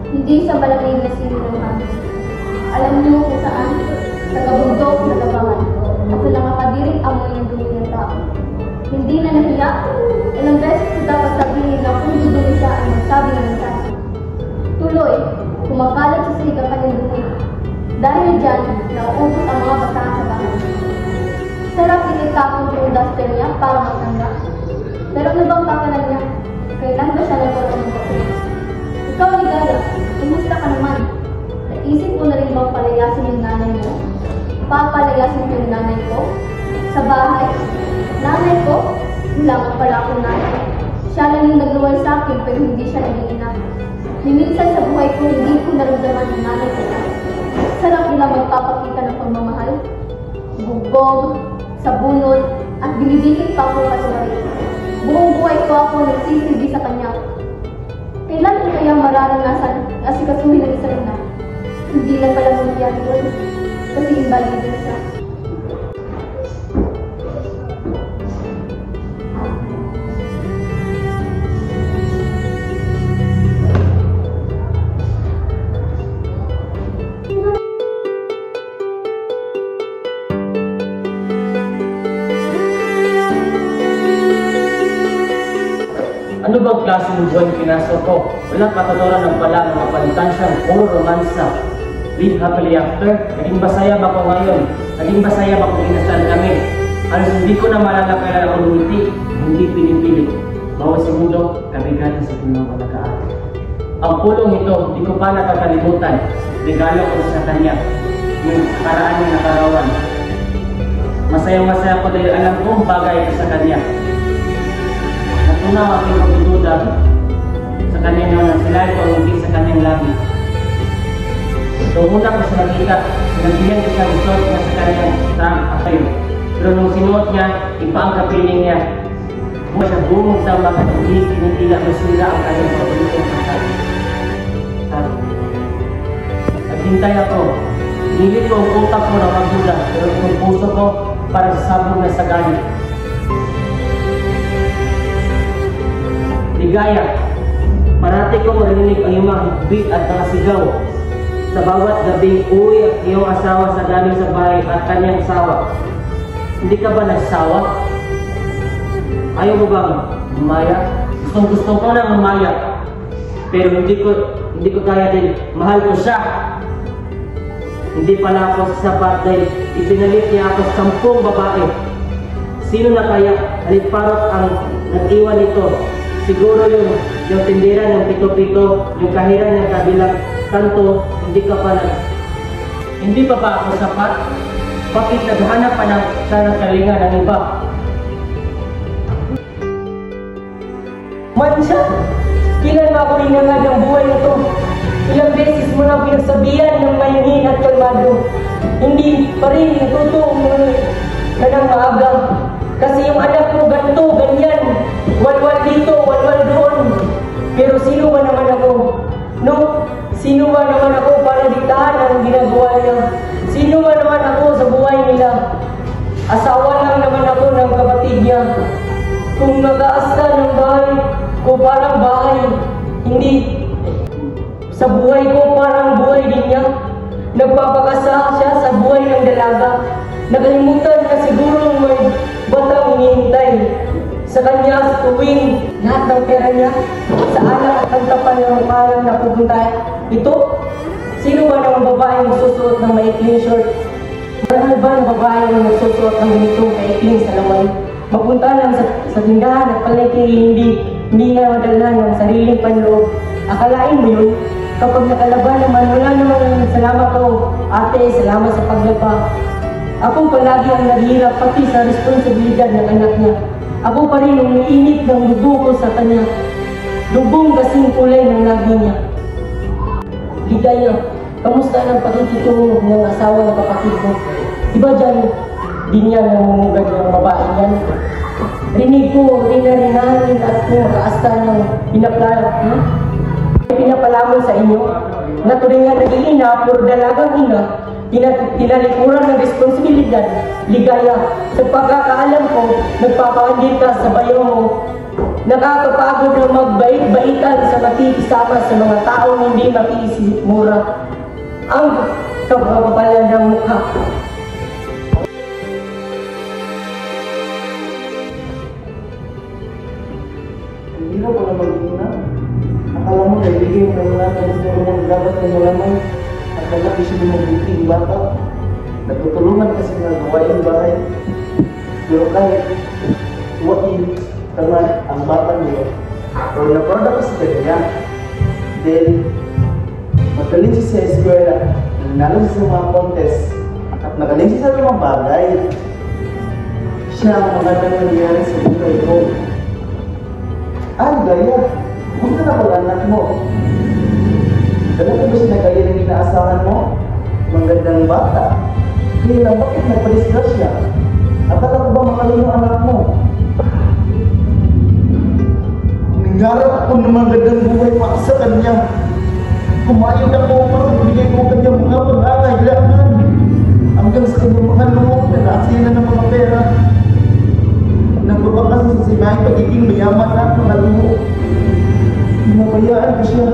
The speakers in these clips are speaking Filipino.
Hindi sa malamig na sinulungan. Alam niyo kung saan? Sa kabundok na labangan at sa nakakadiring amoy ng dumi ng tao. Hindi na nahiya. Ilang beses ko dapat sabihin na kung dudumi siya ay magsabi ng mensahe. Tuloy, kumakalat sa siga kanyang dumi. Dahil dyan, nauubos ang mga basahan sa bahay. Sarap initapon yung duster niya para magtanda. Sarap na bang pakanan niya? Kailan ba siya nagkaroon ng kapit? Ikaw, Ligaya, kumusta ka naman? Naisip mo na rin bang palayasin yung nanay mo? Papalayasin ko yung nanay ko? Sa bahay? Nanay ko? Wala ka pala akong nanay. Siya lang yung nagluwal sa akin pero hindi siya naging ina. Minsan sa buhay ko hindi ko naramdaman yung nanay ko. Sarap nila magpapakita ng pagmamahal. Bugbog, sabunod, at binibiling pa ako kasumarin. Buong buhay ko ako nagsisilbi sa kanya. Kailan ko kaya mararanasan asikasuhin ng isang ina? Hindi lang pala mangyayari yun. Kasi invalid na siya. Ano bang klase ng buwan pinasok ko? Walang katadoran ng pala ng mapalitan siyang puro romansa. Live happily after? Naging masaya ba ko ngayon? Naging masaya ba kung inasal kami? Halos hindi ko na malala kailan ako lumiti. Hindi pinipilit. Bawat segundo, kabigatan sa pinong alagaan. Ang pulong ito, di ko pa nakakalimutan. Regalo ko sa kanya. Yung karaan niya nakarawan. Masayang-masaya ko dahil alam kong bagay ko sa kanya. Natunaw aking pagdududa sa kanyang naman silay ko hindi sa kanyang labi. So muna ko siya nakita, sinabihan ko siya isot na sa kanyang trunk atayo. Pero nung sinuot niya, iba ang kapiling niya. Buwa siya bumog sa mga hindi kinitila masira ang kanyang pagdudong katay. Naghintay ako. Nilit ko ang utak ko na magduda, pero ang puso ko para sa sabong na sagani. Ligaya, parati ko marinig ang iyong mga higpit at mga sigaw. Sa bawat gabing uwi ang iyong asawa sa galing sa bahay at kanyang asawa. Hindi ka ba nagsawa? Ayaw mo bang umaya? Gusto ko na umaya. Pero hindi ko kaya din. Mahal ko siya. Hindi pala ako sapat dahil ipinalit niya ako sa 10 babae. Sino na kaya haliparot ang nag-iwan nito? Siguro yung tindera ng pito-pito, yung kahiran ng kabilang kanto, hindi pa ba ako sapat? Bakit naghanap pa ng kalinga ng iba? Mansya, kailan ba ako rinangad ng buhay na to? Ilang beses mo na pinasabihan ng mayahin at kalmado. Hindi pa rin natuto na ng maaga. Kasi yung anak mo ganito, ganyan. Walwal dito, walwal doon. Pero sino ba naman ako? No? Sino ba naman ako para diktahan ang ginagawa niya? Sino ba naman ako sa buhay nila? Asawa lang naman ako ng kapatid niya. Kung nag-aasta ng bahay ko parang bahay, hindi. Sa buhay ko parang buhay din niya. Nagpapakasa siya sa buhay ng dalaga. Nakalimutan na siguro may batang hinihintay. sa kanya sa tuwing lahat ng pera niya sa alak at tagtapan ng umalang na pupunta. Ito, sino ba ng babae magsusuot ng maikling short? Mahal ba ng babae na magsusuot ng ganitong maikling salaman? Mapunta lang sa tindahan at palengke hindi na madalhan ng sariling panloob. Akalain mo yun? Kapag nakalaban naman, wala naman salamat ko. Ate, salamat sa paglaba. Ako palagi ang naghihirap pati sa responsibilidad ng anak niya. Ako pa rin ang umiinit ng dugo ko sa kanya. Dugong kasing kulay ng labi niya. Ligaya, kamusta ng pakikitungo ng asawa ng kapatid mo? Diba dyan, di niya namumugad ng babae yan? Rinig ko, rinarinahin at kumakaasta ng pinaplalap. Pinapalamon sa inyo, naturingan naging ina, puro dalagang ina, tinalikuran ng responsibilidad, ligaya. Sa pagkakaalam ko, nagpapahandil ka sa bayo mo. Nakakapagod na magbait-baitan sa makikisama sa mga taong hindi makiisip mura. Ang kapapalan ng mukha. Hindi na ko na mag-ina. Akala mo, naibigay mo na lahat ng gusto mo dapat na malaman at malaki siya ng mabuting bata. Nagtutulungan kasi nga gawain bahay. Pero kahit huwain naman ang bata niyo, o na-product sa kanya, then magaling siya sa eskwela, nanalo siya sa mga contest, at magaling siya sa mga bagay. Siya ang magandang nangyari sa buhay ko. Ay, gaya! Kumusta na pag-anak mo? Talaga ba siya nagaya ng inaasahan mo? Magandang bata. Kaya lang, bakit nagpadisgrasya? Akala ko ba makalino ang anak mo? Nangarap ako ng magandang buhay para sa kanya. Kumayod ako para bigay ko kanyang mga pangangailangan. Hanggang sa kanyang mga loob na nasiya na ng mga pera. Nagbabakas sa simay pagiging mayaman at mga loob. Pinabayaan ko siya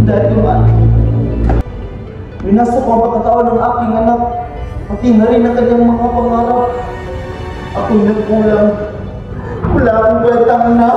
dahil yung minasok ang pagkataon ng aking anak, pati na rin ang kanyang mga pangarap. Ako'y nagkulang. Wala akong kwentang na.